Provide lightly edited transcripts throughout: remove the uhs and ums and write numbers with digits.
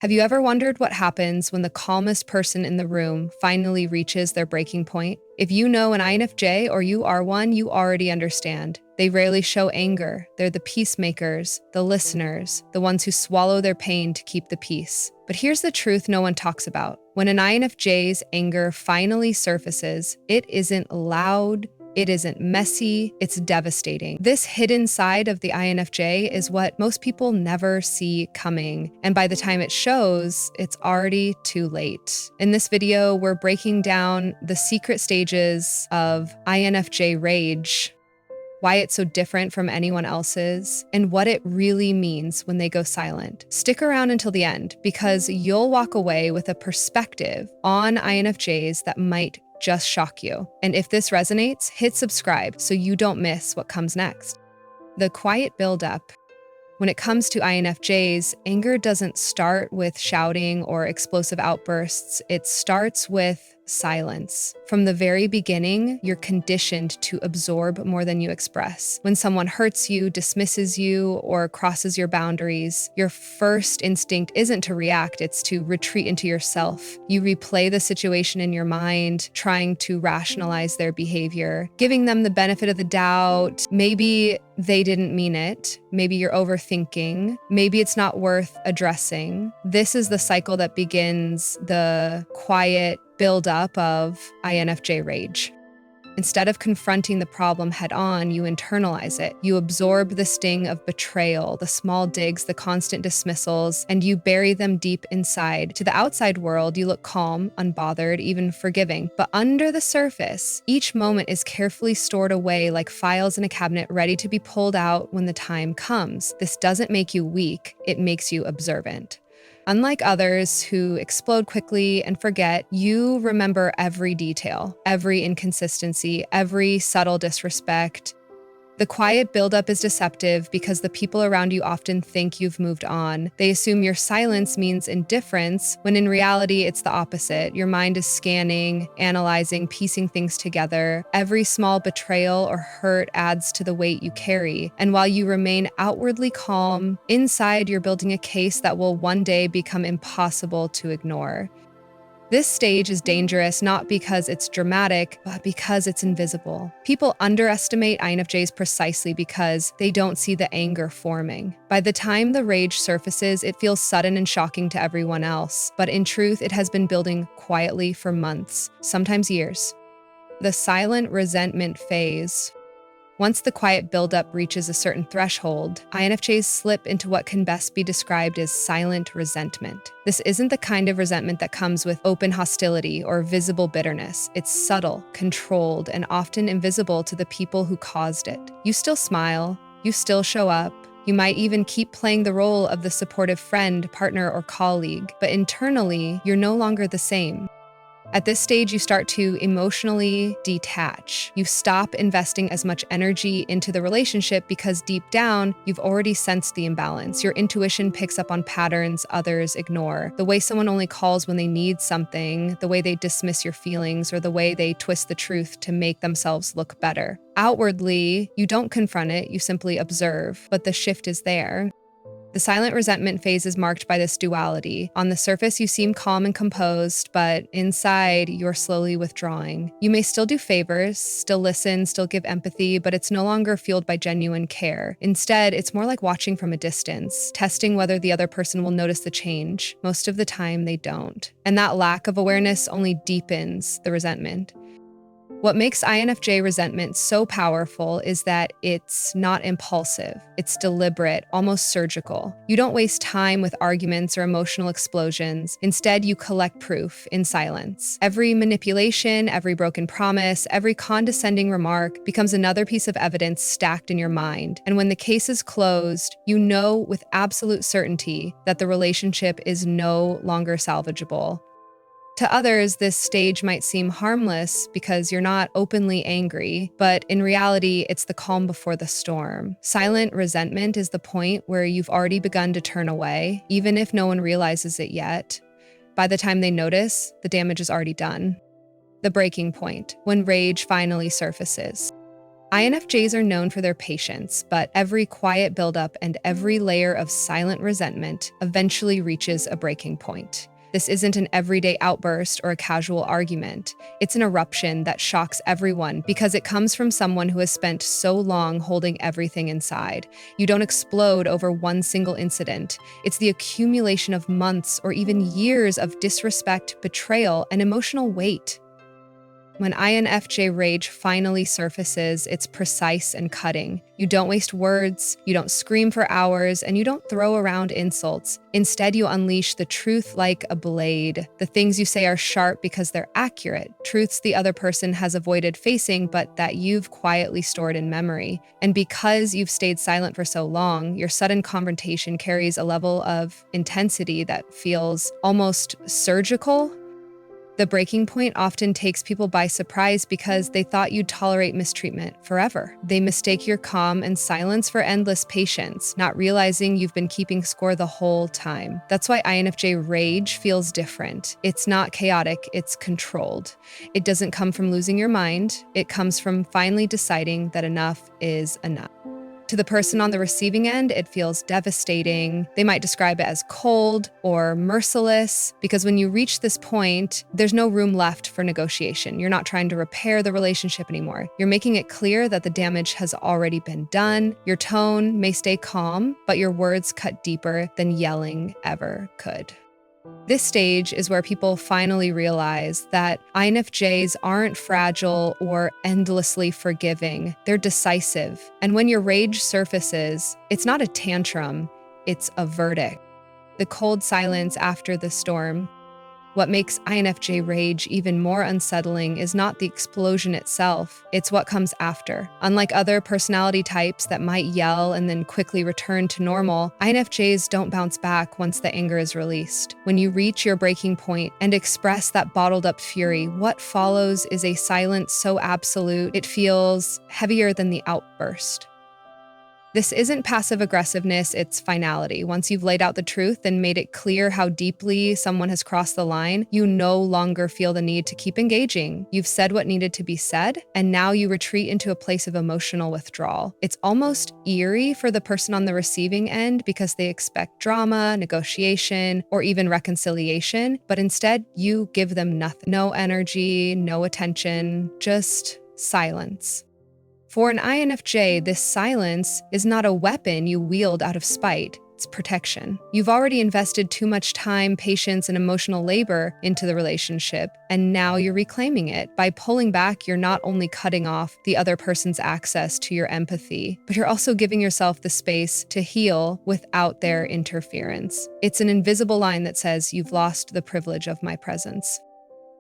Have you ever wondered what happens when the calmest person in the room finally reaches their breaking point? If you know an INFJ or you are one, you already understand. They rarely show anger. They're the peacemakers, the listeners, the ones who swallow their pain to keep the peace. But here's the truth no one talks about. When an INFJ's anger finally surfaces, it isn't loud. It isn't messy, it's devastating. This hidden side of the INFJ is what most people never see coming, and by the time it shows, it's already too late. In this video, we're breaking down the secret stages of INFJ rage, why it's so different from anyone else's, and what it really means when they go silent. Stick around until the end, because you'll walk away with a perspective on INFJs that might just shock you. And if this resonates, hit subscribe so you don't miss what comes next. The quiet buildup. When it comes to INFJs, anger doesn't start with shouting or explosive outbursts. It starts with silence. From the very beginning, you're conditioned to absorb more than you express. When someone hurts you, dismisses you, or crosses your boundaries, your first instinct isn't to react, it's to retreat into yourself. You replay the situation in your mind, trying to rationalize their behavior, giving them the benefit of the doubt. Maybe they didn't mean it. Maybe you're overthinking. Maybe it's not worth addressing. This is the cycle that begins the quiet buildup of INFJ rage. Instead of confronting the problem head on, you internalize it. You absorb the sting of betrayal, the small digs, the constant dismissals, and you bury them deep inside. To the outside world, you look calm, unbothered, even forgiving. But under the surface, each moment is carefully stored away like files in a cabinet ready to be pulled out when the time comes. This doesn't make you weak, it makes you observant. Unlike others who explode quickly and forget, you remember every detail, every inconsistency, every subtle disrespect. The quiet buildup is deceptive because the people around you often think you've moved on. They assume your silence means indifference, when in reality it's the opposite. Your mind is scanning, analyzing, piecing things together. Every small betrayal or hurt adds to the weight you carry. And while you remain outwardly calm, inside you're building a case that will one day become impossible to ignore. This stage is dangerous not because it's dramatic, but because it's invisible. People underestimate INFJs precisely because they don't see the anger forming. By the time the rage surfaces, it feels sudden and shocking to everyone else, but in truth, it has been building quietly for months, sometimes years. The silent resentment phase. Once the quiet buildup reaches a certain threshold, INFJs slip into what can best be described as silent resentment. This isn't the kind of resentment that comes with open hostility or visible bitterness. It's subtle, controlled, and often invisible to the people who caused it. You still smile, you still show up, you might even keep playing the role of the supportive friend, partner, or colleague, but internally, you're no longer the same. At this stage, you start to emotionally detach. You stop investing as much energy into the relationship because deep down, you've already sensed the imbalance. Your intuition picks up on patterns others ignore. The way someone only calls when they need something, the way they dismiss your feelings, or the way they twist the truth to make themselves look better. Outwardly, you don't confront it, you simply observe, but the shift is there. The silent resentment phase is marked by this duality. On the surface, you seem calm and composed, but inside, you're slowly withdrawing. You may still do favors, still listen, still give empathy, but it's no longer fueled by genuine care. Instead, it's more like watching from a distance, testing whether the other person will notice the change. Most of the time, they don't. And that lack of awareness only deepens the resentment. What makes INFJ resentment so powerful is that it's not impulsive. It's deliberate, almost surgical. You don't waste time with arguments or emotional explosions. Instead, you collect proof in silence. Every manipulation, every broken promise, every condescending remark becomes another piece of evidence stacked in your mind. And when the case is closed, you know with absolute certainty that the relationship is no longer salvageable. To others, this stage might seem harmless because you're not openly angry, but in reality, it's the calm before the storm. Silent resentment is the point where you've already begun to turn away, even if no one realizes it yet. By the time they notice, the damage is already done. The breaking point, when rage finally surfaces. INFJs are known for their patience, but every quiet buildup and every layer of silent resentment eventually reaches a breaking point. This isn't an everyday outburst or a casual argument. It's an eruption that shocks everyone because it comes from someone who has spent so long holding everything inside. You don't explode over one single incident. It's the accumulation of months or even years of disrespect, betrayal, and emotional weight. When INFJ rage finally surfaces, it's precise and cutting. You don't waste words, you don't scream for hours, and you don't throw around insults. Instead, you unleash the truth like a blade. The things you say are sharp because they're accurate, truths the other person has avoided facing but that you've quietly stored in memory. And because you've stayed silent for so long, your sudden confrontation carries a level of intensity that feels almost surgical. The breaking point often takes people by surprise because they thought you'd tolerate mistreatment forever. They mistake your calm and silence for endless patience, not realizing you've been keeping score the whole time. That's why INFJ rage feels different. It's not chaotic, it's controlled. It doesn't come from losing your mind, it comes from finally deciding that enough is enough. To the person on the receiving end, it feels devastating. They might describe it as cold or merciless, because when you reach this point, there's no room left for negotiation. You're not trying to repair the relationship anymore. You're making it clear that the damage has already been done. Your tone may stay calm, but your words cut deeper than yelling ever could. This stage is where people finally realize that INFJs aren't fragile or endlessly forgiving. They're decisive. And when your rage surfaces, it's not a tantrum, it's a verdict. The cold silence after the storm. What makes INFJ rage even more unsettling is not the explosion itself, it's what comes after. Unlike other personality types that might yell and then quickly return to normal, INFJs don't bounce back once the anger is released. When you reach your breaking point and express that bottled up fury, what follows is a silence so absolute it feels heavier than the outburst. This isn't passive aggressiveness, it's finality. Once you've laid out the truth and made it clear how deeply someone has crossed the line, you no longer feel the need to keep engaging. You've said what needed to be said, and now you retreat into a place of emotional withdrawal. It's almost eerie for the person on the receiving end because they expect drama, negotiation, or even reconciliation, but instead you give them nothing. No energy, no attention, just silence. For an INFJ, this silence is not a weapon you wield out of spite, it's protection. You've already invested too much time, patience, and emotional labor into the relationship, and now you're reclaiming it. By pulling back, you're not only cutting off the other person's access to your empathy, but you're also giving yourself the space to heal without their interference. It's an invisible line that says, "You've lost the privilege of my presence."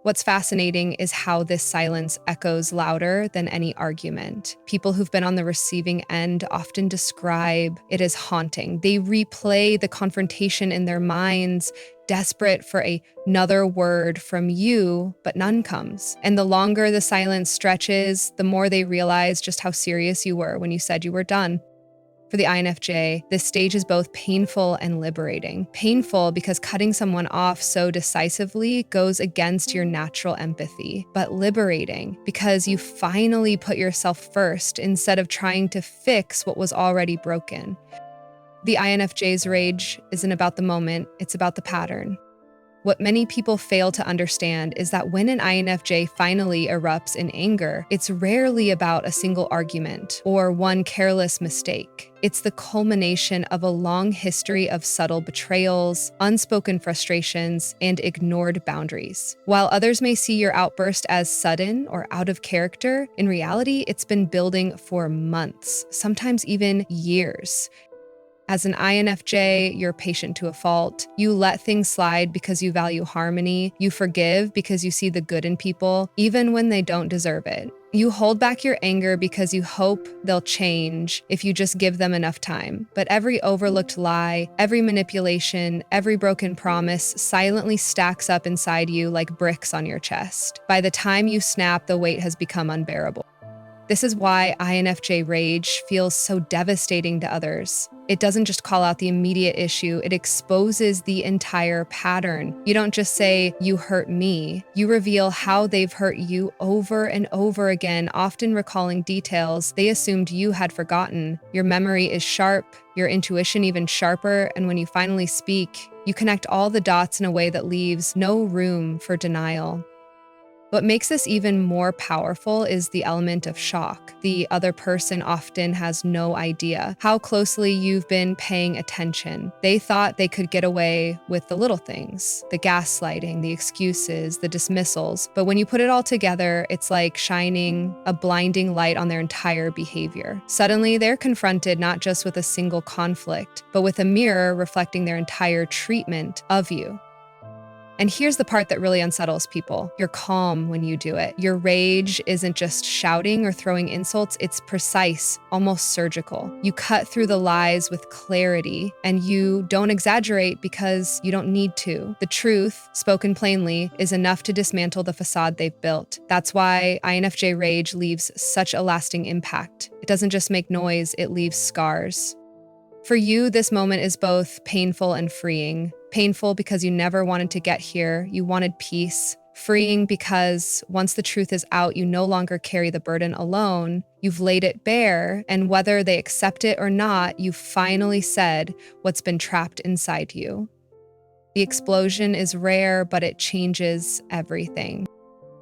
What's fascinating is how this silence echoes louder than any argument. People who've been on the receiving end often describe it as haunting. They replay the confrontation in their minds, desperate for another word from you, but none comes. And the longer the silence stretches, the more they realize just how serious you were when you said you were done. For the INFJ, this stage is both painful and liberating. Painful because cutting someone off so decisively goes against your natural empathy, but liberating because you finally put yourself first instead of trying to fix what was already broken. The INFJ's rage isn't about the moment, it's about the pattern. What many people fail to understand is that when an INFJ finally erupts in anger, it's rarely about a single argument or one careless mistake. It's the culmination of a long history of subtle betrayals, unspoken frustrations, and ignored boundaries. While others may see your outburst as sudden or out of character, in reality, it's been building for months, sometimes even years. As an INFJ, you're patient to a fault. You let things slide because you value harmony. You forgive because you see the good in people, even when they don't deserve it. You hold back your anger because you hope they'll change if you just give them enough time. But every overlooked lie, every manipulation, every broken promise silently stacks up inside you like bricks on your chest. By the time you snap, the weight has become unbearable. This is why INFJ rage feels so devastating to others. It doesn't just call out the immediate issue, it exposes the entire pattern. You don't just say, "You hurt me." You reveal how they've hurt you over and over again, often recalling details they assumed you had forgotten. Your memory is sharp, your intuition even sharper, and when you finally speak, you connect all the dots in a way that leaves no room for denial. What makes this even more powerful is the element of shock. The other person often has no idea how closely you've been paying attention. They thought they could get away with the little things, the gaslighting, the excuses, the dismissals. But when you put it all together, it's like shining a blinding light on their entire behavior. Suddenly, they're confronted not just with a single conflict, but with a mirror reflecting their entire treatment of you. And here's the part that really unsettles people. You're calm when you do it. Your rage isn't just shouting or throwing insults, it's precise, almost surgical. You cut through the lies with clarity, and you don't exaggerate because you don't need to. The truth, spoken plainly, is enough to dismantle the facade they've built. That's why INFJ rage leaves such a lasting impact. It doesn't just make noise, it leaves scars. For you, this moment is both painful and freeing. Painful because you never wanted to get here, you wanted peace. Freeing because once the truth is out, you no longer carry the burden alone. You've laid it bare, and whether they accept it or not, you've finally said what's been trapped inside you. The explosion is rare, but it changes everything.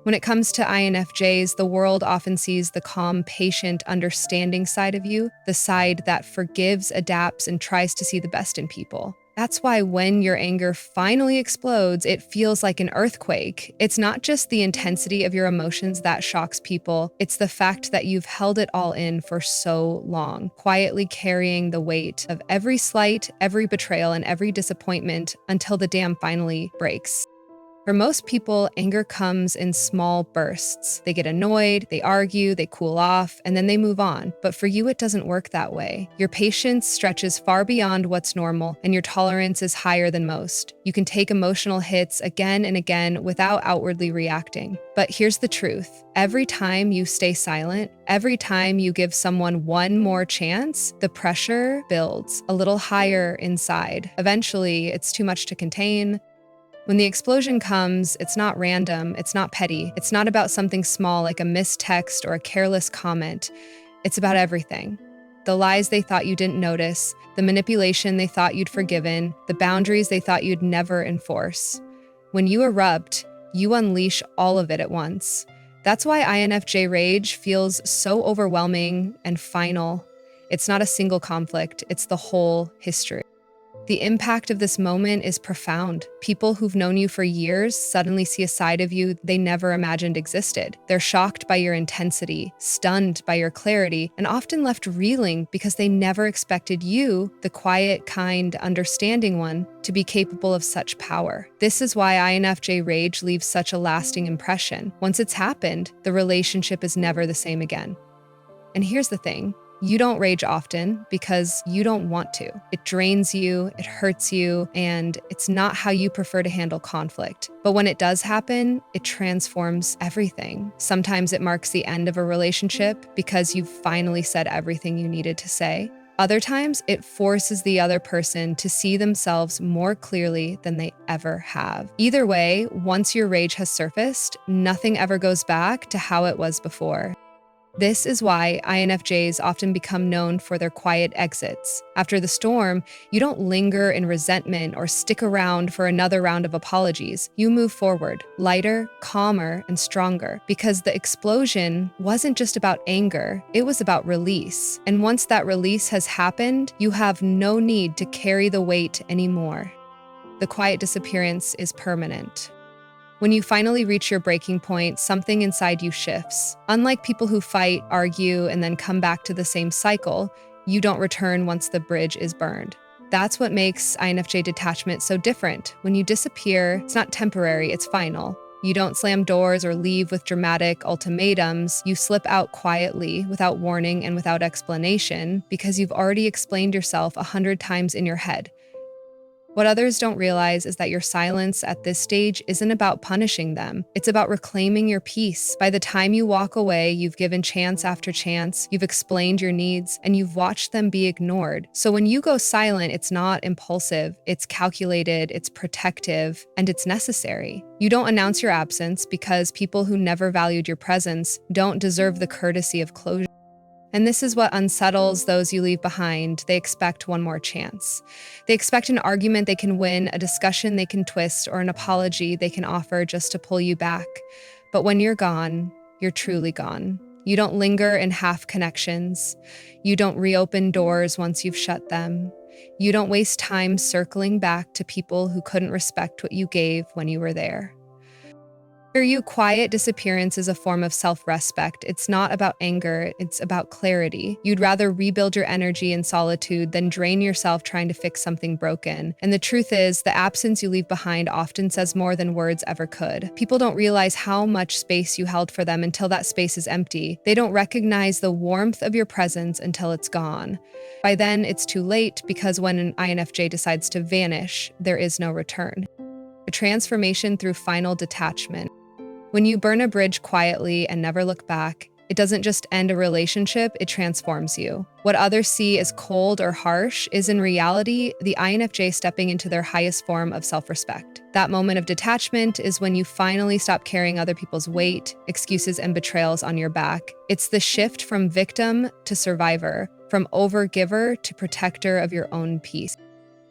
When it comes to INFJs, the world often sees the calm, patient, understanding side of you, the side that forgives, adapts, and tries to see the best in people. That's why when your anger finally explodes, it feels like an earthquake. It's not just the intensity of your emotions that shocks people, it's the fact that you've held it all in for so long, quietly carrying the weight of every slight, every betrayal, and every disappointment until the dam finally breaks. For most people, anger comes in small bursts. They get annoyed, they argue, they cool off, and then they move on. But for you, it doesn't work that way. Your patience stretches far beyond what's normal, and your tolerance is higher than most. You can take emotional hits again and again without outwardly reacting. But here's the truth. Every time you stay silent, every time you give someone one more chance, the pressure builds a little higher inside. Eventually, it's too much to contain. When the explosion comes, it's not random, it's not petty, it's not about something small like a missed text or a careless comment. It's about everything. The lies they thought you didn't notice, the manipulation they thought you'd forgiven, the boundaries they thought you'd never enforce. When you erupt, you unleash all of it at once. That's why INFJ rage feels so overwhelming and final. It's not a single conflict, it's the whole history. The impact of this moment is profound. People who've known you for years suddenly see a side of you they never imagined existed. They're shocked by your intensity, stunned by your clarity, and often left reeling because they never expected you, the quiet, kind, understanding one, to be capable of such power. This is why INFJ rage leaves such a lasting impression. Once it's happened, the relationship is never the same again. And here's the thing. You don't rage often because you don't want to. It drains you, it hurts you, and it's not how you prefer to handle conflict. But when it does happen, it transforms everything. Sometimes it marks the end of a relationship because you've finally said everything you needed to say. Other times, it forces the other person to see themselves more clearly than they ever have. Either way, once your rage has surfaced, nothing ever goes back to how it was before. This is why INFJs often become known for their quiet exits. After the storm, you don't linger in resentment or stick around for another round of apologies. You move forward, lighter, calmer, and stronger, because the explosion wasn't just about anger, it was about release. And once that release has happened, you have no need to carry the weight anymore. The quiet disappearance is permanent. When you finally reach your breaking point, something inside you shifts. Unlike people who fight, argue, and then come back to the same cycle, you don't return once the bridge is burned. That's what makes INFJ detachment so different. When you disappear, it's not temporary, it's final. You don't slam doors or leave with dramatic ultimatums. You slip out quietly, without warning and without explanation, because you've already explained yourself 100 times in your head. What others don't realize is that your silence at this stage isn't about punishing them. It's about reclaiming your peace. By the time you walk away, you've given chance after chance, you've explained your needs, and you've watched them be ignored. So when you go silent, it's not impulsive, it's calculated, it's protective, and it's necessary. You don't announce your absence because people who never valued your presence don't deserve the courtesy of closure. And this is what unsettles those you leave behind. They expect one more chance. They expect an argument they can win, a discussion they can twist, or an apology they can offer just to pull you back. But when you're gone, you're truly gone. You don't linger in half connections. You don't reopen doors once you've shut them. You don't waste time circling back to people who couldn't respect what you gave when you were there. For you, quiet disappearance is a form of self-respect. It's not about anger, it's about clarity. You'd rather rebuild your energy in solitude than drain yourself trying to fix something broken. And the truth is, the absence you leave behind often says more than words ever could. People don't realize how much space you held for them until that space is empty. They don't recognize the warmth of your presence until it's gone. By then, it's too late because when an INFJ decides to vanish, there is no return. A transformation through final detachment. When you burn a bridge quietly and never look back, it doesn't just end a relationship, it transforms you. What others see as cold or harsh is in reality the INFJ stepping into their highest form of self-respect. That moment of detachment is when you finally stop carrying other people's weight, excuses, and betrayals on your back. It's the shift from victim to survivor, from overgiver to protector of your own peace.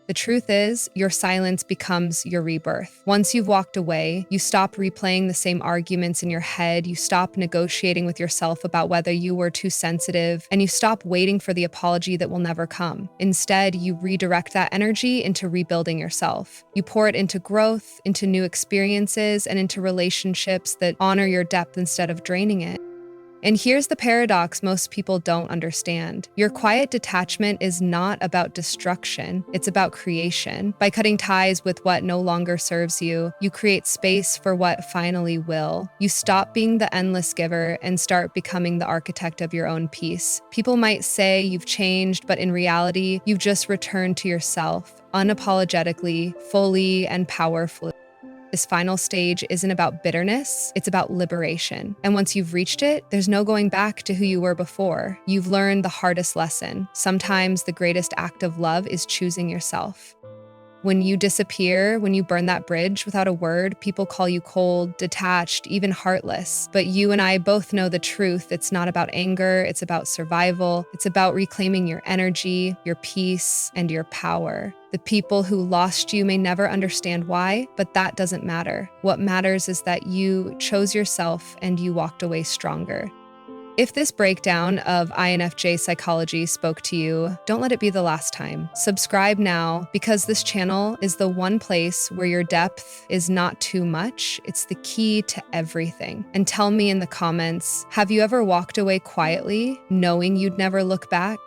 The truth is, your silence becomes your rebirth. Once you've walked away, you stop replaying the same arguments in your head, you stop negotiating with yourself about whether you were too sensitive, and you stop waiting for the apology that will never come. Instead, you redirect that energy into rebuilding yourself. You pour it into growth, into new experiences, and into relationships that honor your depth instead of draining it. And here's the paradox most people don't understand. Your quiet detachment is not about destruction, it's about creation. By cutting ties with what no longer serves you, you create space for what finally will. You stop being the endless giver and start becoming the architect of your own peace. People might say you've changed, but in reality, you've just returned to yourself, unapologetically, fully, and powerfully. This final stage isn't about bitterness, it's about liberation. And once you've reached it, there's no going back to who you were before. You've learned the hardest lesson. Sometimes the greatest act of love is choosing yourself. When you disappear, when you burn that bridge without a word, people call you cold, detached, even heartless. But you and I both know the truth. It's not about anger, it's about survival. It's about reclaiming your energy, your peace, and your power. The people who lost you may never understand why, but that doesn't matter. What matters is that you chose yourself and you walked away stronger. If this breakdown of INFJ psychology spoke to you, don't let it be the last time. Subscribe now because this channel is the one place where your depth is not too much. It's the key to everything. And tell me in the comments, have you ever walked away quietly, knowing you'd never look back?